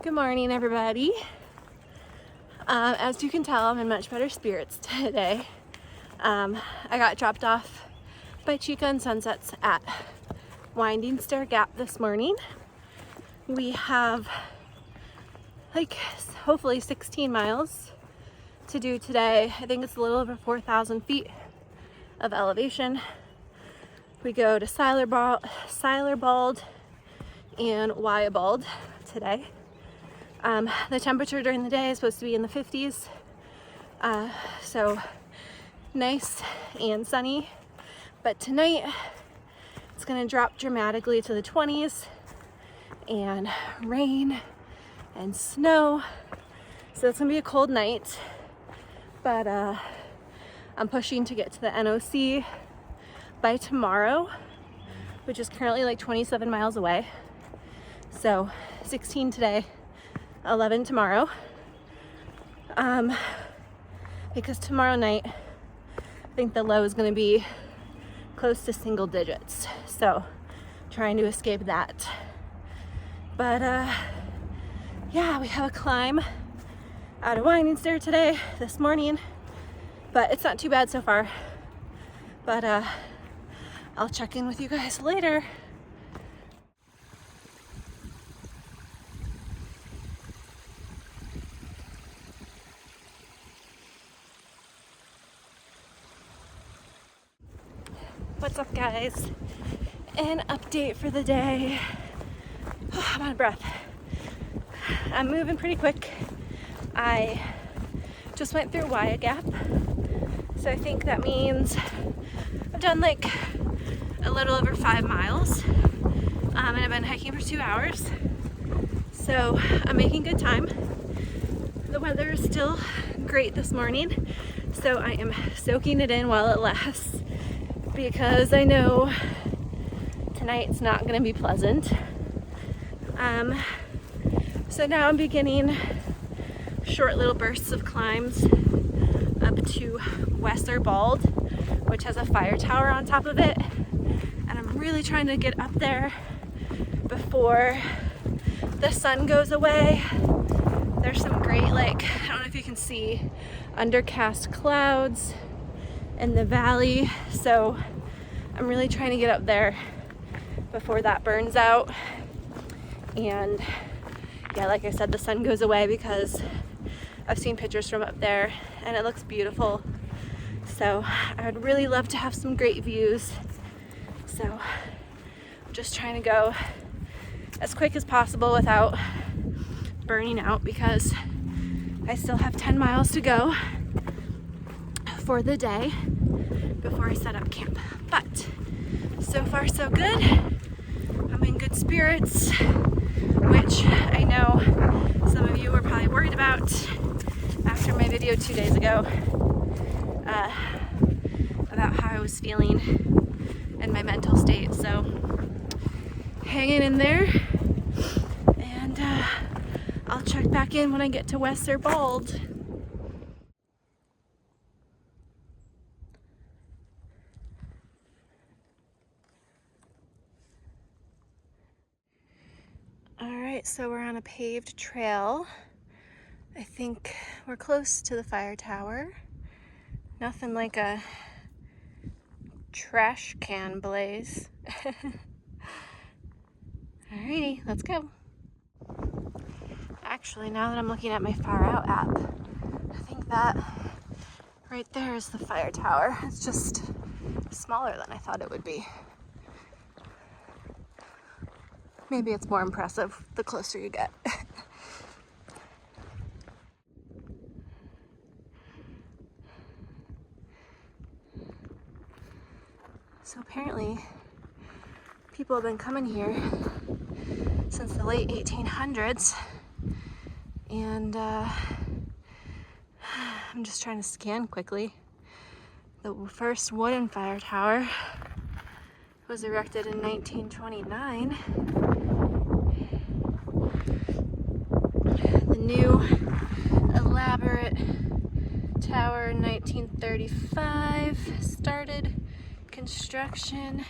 Good morning, everybody. As you can tell, I'm in much better spirits today. I got dropped off by Chica and Sunsets at Winding Stair Gap this morning. We have hopefully 16 miles to do today. I think it's a little over 4,000 feet of elevation. We go to Silerbald and Wyabald today. The temperature during the day is supposed to be in the 50s, so nice and sunny, but tonight it's going to drop dramatically to the 20s and rain and snow, so it's going to be a cold night, but I'm pushing to get to the NOC by tomorrow, which is currently like 27 miles away. So 16 today, 11 tomorrow, because tomorrow night I think the low is going to be close to single digits, so trying to escape that. But yeah, we have a climb out of Winding Stair today, this morning, but it's not too bad so far. But I'll check in with you guys later. What's up, guys? An update for the day. Oh, I'm out of breath. I'm moving pretty quick. I just went through Winding Gap, so I think that means I've done like a little over 5 miles, and I've been hiking for 2 hours, so I'm making good time. The weather is still great this morning, so I am soaking it in while it lasts, because I know tonight's not going to be pleasant. So now I'm beginning short little bursts of climbs up to Wetherbald, which has a fire tower on top of it, and I'm really trying to get up there before the sun goes away. There's some great, I don't know if you can see, undercast clouds in the valley, so I'm really trying to get up there before that burns out. And yeah, like I said, the sun goes away, because I've seen pictures from up there and it looks beautiful, so I would really love to have some great views. So I'm just trying to go as quick as possible without burning out, because I still have 10 miles to go for the day before I set up camp. But so far so good. I'm in good spirits, which I know some of you were probably worried about after my video 2 days ago about how I was feeling and my mental state. So hanging in there, and I'll check back in when I get to Wetherbald. Alright, so we're on a paved trail. I think we're close to the fire tower. Nothing like a trash can blaze. Alrighty, let's go. Actually, now that I'm looking at my Far Out app, I think that right there is the fire tower. It's just smaller than I thought it would be. Maybe it's more impressive the closer you get. So apparently people have been coming here since the late 1800s, and I'm just trying to scan quickly. The first wooden fire tower was erected in 1929. The new elaborate tower in 1935 started construction.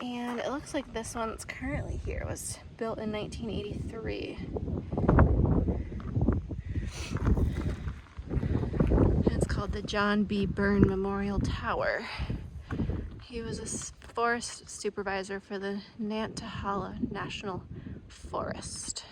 And it looks like this one that's currently here was built in 1983. And it's called the John B. Byrne Memorial Tower. He was a forest supervisor for the Antahala National Forest.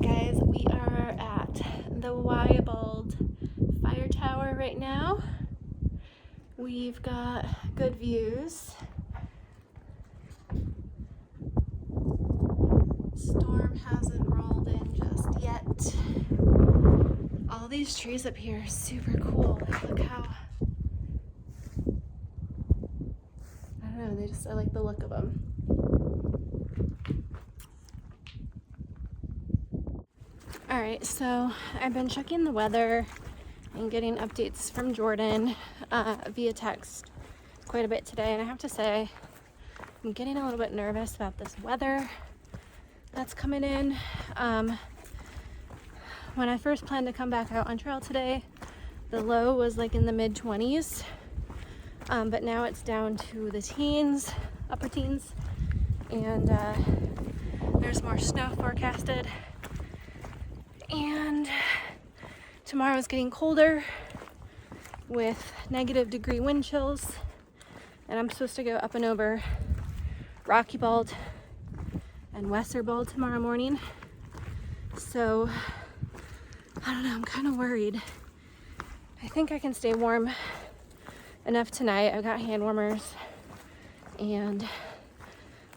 Guys, we are at the Wyabald Fire Tower right now. We've got good views. Storm hasn't rolled in just yet. All these trees up here are super cool. Look how, I don't know, I like the look of them. Alright, so I've been checking the weather and getting updates from Jordan via text quite a bit today, and I have to say I'm getting a little bit nervous about this weather that's coming in. When I first planned to come back out on trail today, the low was like in the mid-20s, but now it's down to the teens, upper teens, and there's more snow forecasted. And tomorrow's getting colder with -degree wind chills, and I'm supposed to go up and over Rocky Bald and Westerbold tomorrow morning. So I don't know, I'm kind of worried. I think I can stay warm enough tonight. I've got hand warmers and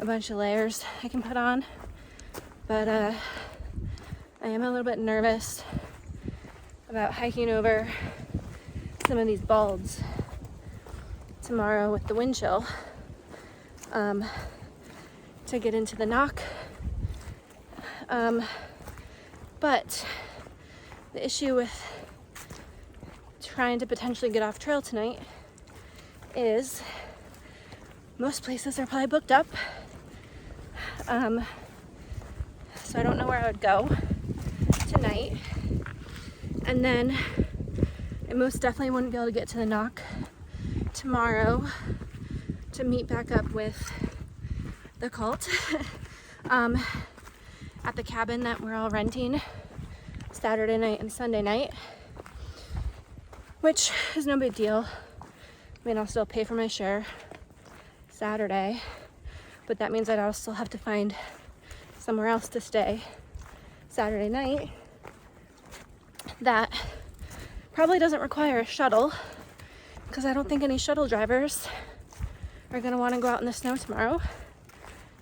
a bunch of layers I can put on, but I am a little bit nervous about hiking over some of these balds tomorrow with the wind chill to get into the knock. But the issue with trying to potentially get off trail tonight is most places are probably booked up. So I don't know where I would go tonight, and then I most definitely wouldn't be able to get to the knock tomorrow to meet back up with the cult at the cabin that we're all renting Saturday night and Sunday night, which is no big deal. I mean, I'll still pay for my share Saturday, but that means I'd still have to find somewhere else to stay Saturday night that probably doesn't require a shuttle, because I don't think any shuttle drivers are going to want to go out in the snow tomorrow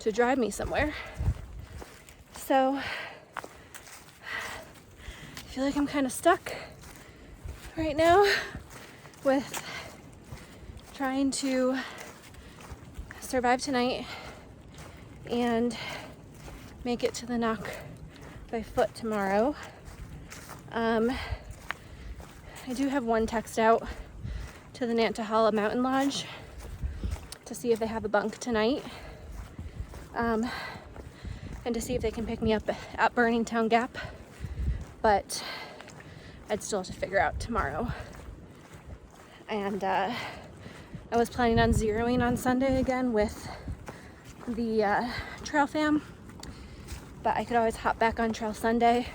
to drive me somewhere. So I feel like I'm kind of stuck right now with trying to survive tonight and make it to the knock by foot tomorrow. I do have one text out to the Antahala Mountain Lodge to see if they have a bunk tonight, and to see if they can pick me up at Burningtown Gap, but I'd still have to figure out tomorrow. And I was planning on zeroing on Sunday again with the trail fam, but I could always hop back on trail Sunday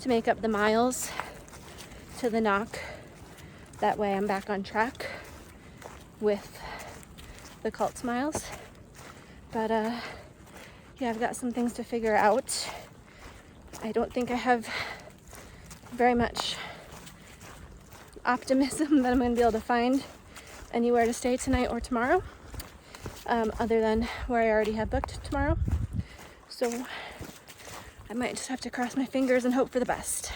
to make up the miles to the knock. That way I'm back on track with the cult miles. But yeah, I've got some things to figure out. I don't think I have very much optimism that I'm going to be able to find anywhere to stay tonight or tomorrow, other than where I already have booked tomorrow. So I might just have to cross my fingers and hope for the best.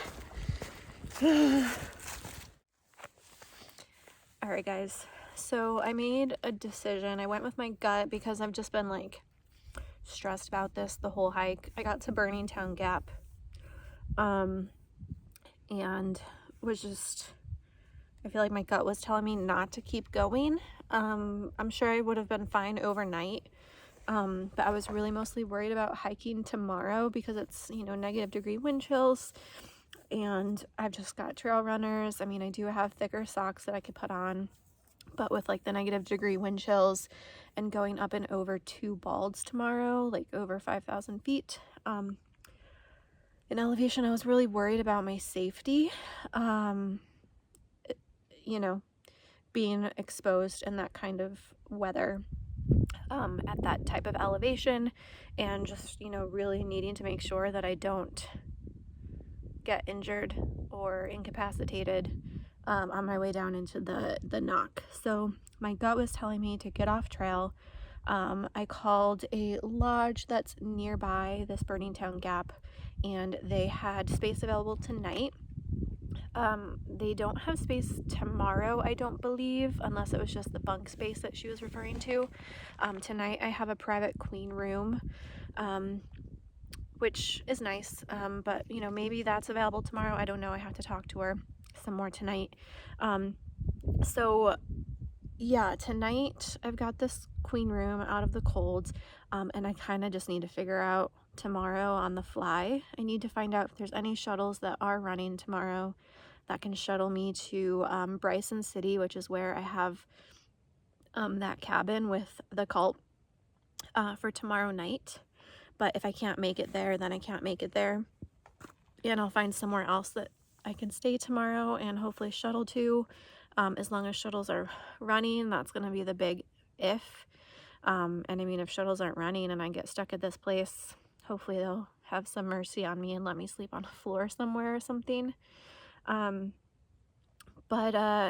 Alright guys, so I made a decision. I went with my gut because I've just been like stressed about this the whole hike. I got to Burningtown Gap, and and was just, I feel like my gut was telling me not to keep going. I'm sure I would have been fine overnight, but I was really mostly worried about hiking tomorrow because it's, you know, -degree wind chills, and I've just got trail runners. I mean, I do have thicker socks that I could put on, but with like the -degree wind chills and going up and over 2 balds tomorrow, like over 5,000 feet in elevation, I was really worried about my safety. You know, being exposed in that kind of weather at that type of elevation, and just, you know, really needing to make sure that I don't get injured or incapacitated on my way down into the knock. So my gut was telling me to get off trail. I called a lodge that's nearby this Burningtown Gap, and they had space available tonight. They don't have space tomorrow, I don't believe, unless it was just the bunk space that she was referring to. Tonight I have a private queen room, which is nice, but you know, maybe that's available tomorrow. I don't know. I have to talk to her some more tonight. So yeah, tonight I've got this queen room out of the cold, and I kind of just need to figure out tomorrow on the fly. I need to find out if there's any shuttles that are running tomorrow that can shuttle me to Bryson City, which is where I have that cabin with the cult for tomorrow night. But if I can't make it there, then I can't make it there, and I'll find somewhere else that I can stay tomorrow and hopefully shuttle to. As long as shuttles are running, that's going to be the big if. And I mean, if shuttles aren't running and I get stuck at this place, hopefully they'll have some mercy on me and let me sleep on a floor somewhere or something.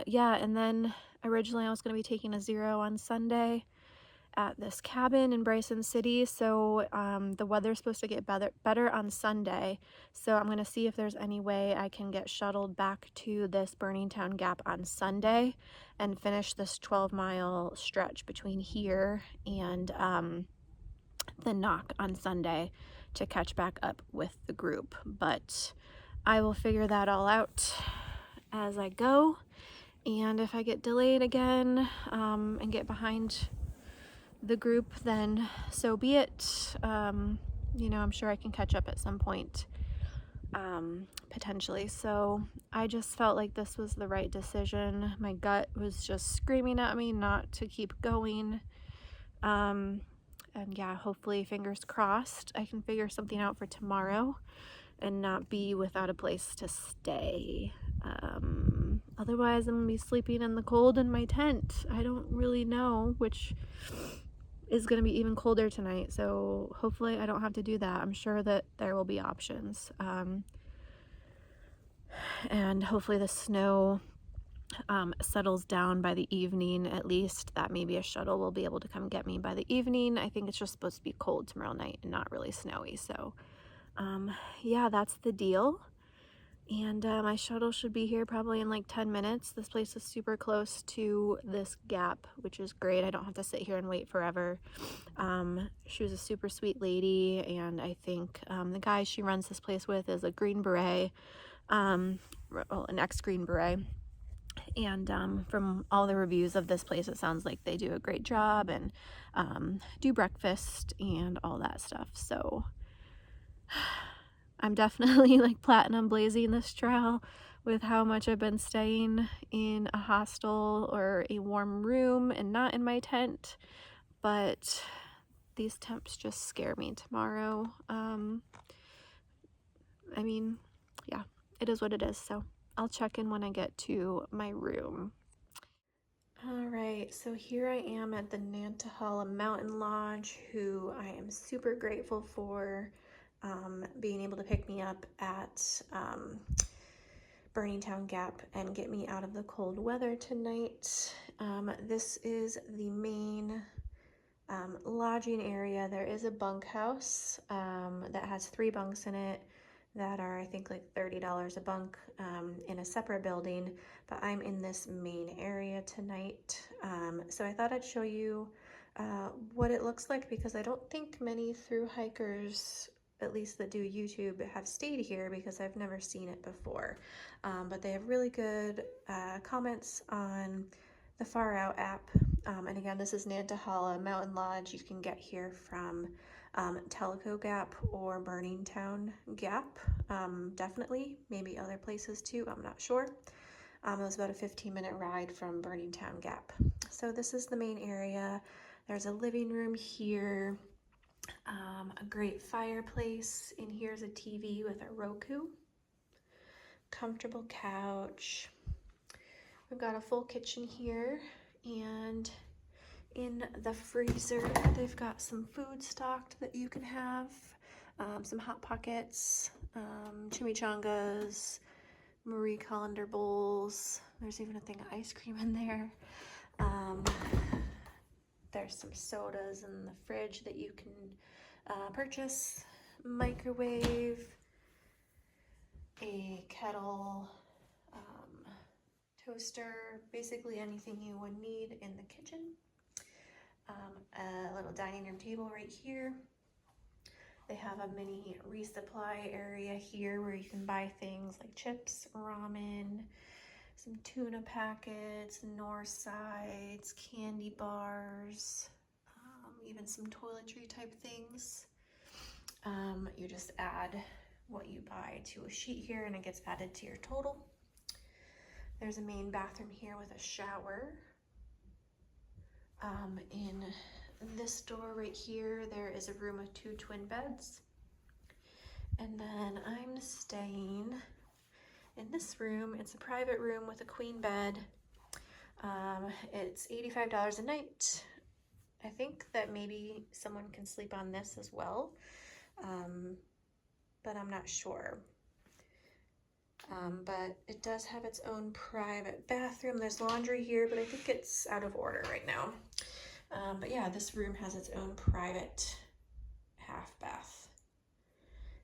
Yeah, and then originally I was going to be taking a 0 on Sunday at this cabin in Bryson City, so the weather's supposed to get better on Sunday, so I'm going to see if there's any way I can get shuttled back to this Burningtown Gap on Sunday and finish this 12-mile stretch between here and the knock on Sunday to catch back up with the group. But I will figure that all out as I go, and if I get delayed again and get behind the group, then so be it. You know, I'm sure I can catch up at some point, potentially. So I just felt like this was the right decision. My gut was just screaming at me not to keep going. And yeah, hopefully, fingers crossed, I can figure something out for tomorrow and not be without a place to stay. Otherwise, I'm gonna be sleeping in the cold in my tent. I don't really know which is going to be even colder tonight, so hopefully I don't have to do that. I'm sure that there will be options, and hopefully the snow settles down by the evening, at least, that maybe a shuttle will be able to come get me by the evening. I think it's just supposed to be cold tomorrow night and not really snowy, so yeah, that's the deal. And my shuttle should be here probably in like 10 minutes. This place is super close to this gap, which is great. I don't have to sit here and wait forever. She was a super sweet lady, and I think the guy she runs this place with is a Green Beret, well, an ex-Green Beret. And from all the reviews of this place, it sounds like they do a great job and do breakfast and all that stuff. So I'm definitely like platinum blazing this trail with how much I've been staying in a hostel or a warm room and not in my tent, but these temps just scare me tomorrow. I mean, yeah, it is what it is, so I'll check in when I get to my room. All right, so here I am at the Antahala Mountain Lodge, who I am super grateful for being able to pick me up at Burningtown Gap and get me out of the cold weather tonight. This is the main lodging area. There is a bunkhouse that has 3 bunks in it that are, I think, like $30 a bunk in a separate building, but I'm in this main area tonight. So I thought I'd show you what it looks like, because I don't think many thru hikers at least that do YouTube, have stayed here because I've never seen it before. But they have really good comments on the Far Out app. And again, this is Antahala Mountain Lodge. You can get here from Tellico Gap or Burningtown Gap. Definitely, maybe other places too, I'm not sure. It was about a 15-minute ride from Burningtown Gap. So this is the main area. There's a living room here, a great fireplace. In here's a TV with a Roku, comfortable couch. We've got a full kitchen here, and in the freezer, they've got some food stocked that you can have, some Hot Pockets, chimichangas, Marie Colander bowls. There's even a thing of ice cream in there. There's some sodas in the fridge that you can purchase, microwave, a kettle, toaster, basically anything you would need in the kitchen. A little dining room table right here. They have a mini resupply area here where you can buy things like chips, ramen, some tuna packets, North Sides, candy bars, even some toiletry type things. You just add what you buy to a sheet here and it gets added to your total. There's a main bathroom here with a shower. In this door right here, there is a room with 2 twin beds. And then I'm staying in this room. It's a private room with a queen bed. It's $85 a night. I think that maybe someone can sleep on this as well, but I'm not sure. But it does have its own private bathroom. There's laundry here, but I think it's out of order right now. But yeah, this room has its own private half bath.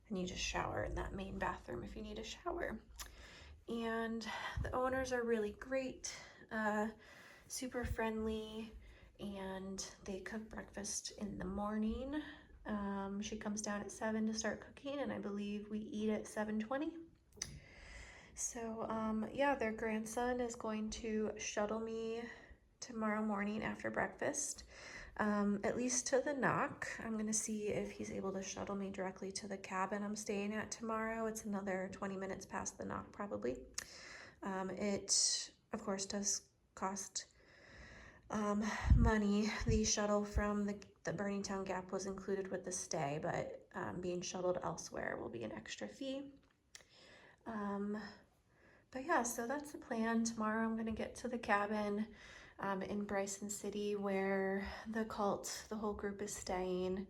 And you just shower in that main bathroom if you need a shower. And the owners are really great, super friendly, and they cook breakfast in the morning. She comes down at 7 to start cooking, and I believe we eat at 7:20. So yeah, their grandson is going to shuttle me tomorrow morning after breakfast, at least to the Knock. I'm gonna see if he's able to shuttle me directly to the cabin I'm staying at tomorrow. It's another 20 minutes past the Knock probably. It of course does cost money. The shuttle from the Burningtown Gap was included with the stay, but being shuttled elsewhere will be an extra fee. But yeah, so that's the plan. Tomorrow I'm gonna get to the cabin in Bryson City where the cult, the whole group is staying.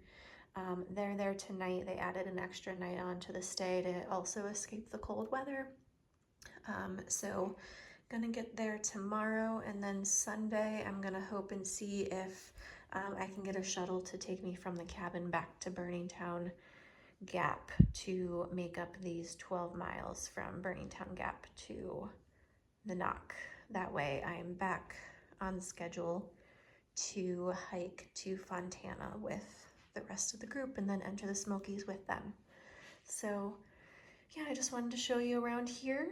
They're there tonight. They added an extra night on to the stay to also escape the cold weather. So gonna get there tomorrow, and then Sunday I'm gonna hope and see if I can get a shuttle to take me from the cabin back to Burningtown Gap to make up these 12 miles from Burningtown Gap to the Knock. That way I'm back on schedule to hike to Fontana with the rest of the group and then enter the Smokies with them. So yeah, I just wanted to show you around here.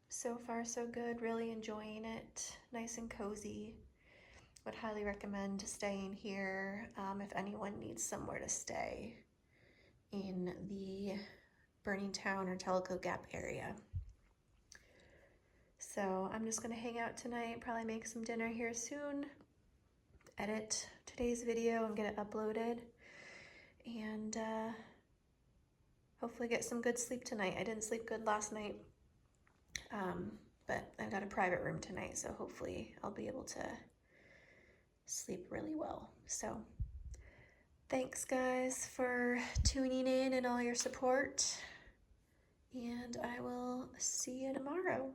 So far so good, really enjoying it, nice and cozy. Would highly recommend staying here if anyone needs somewhere to stay in the Burningtown or Tellico Gap area. So I'm just gonna hang out tonight, probably make some dinner here soon, edit today's video and get it uploaded, and hopefully get some good sleep tonight. I didn't sleep good last night, but I got a private room tonight, so hopefully I'll be able to sleep really well. So thanks guys for tuning in and all your support, and I will see you tomorrow.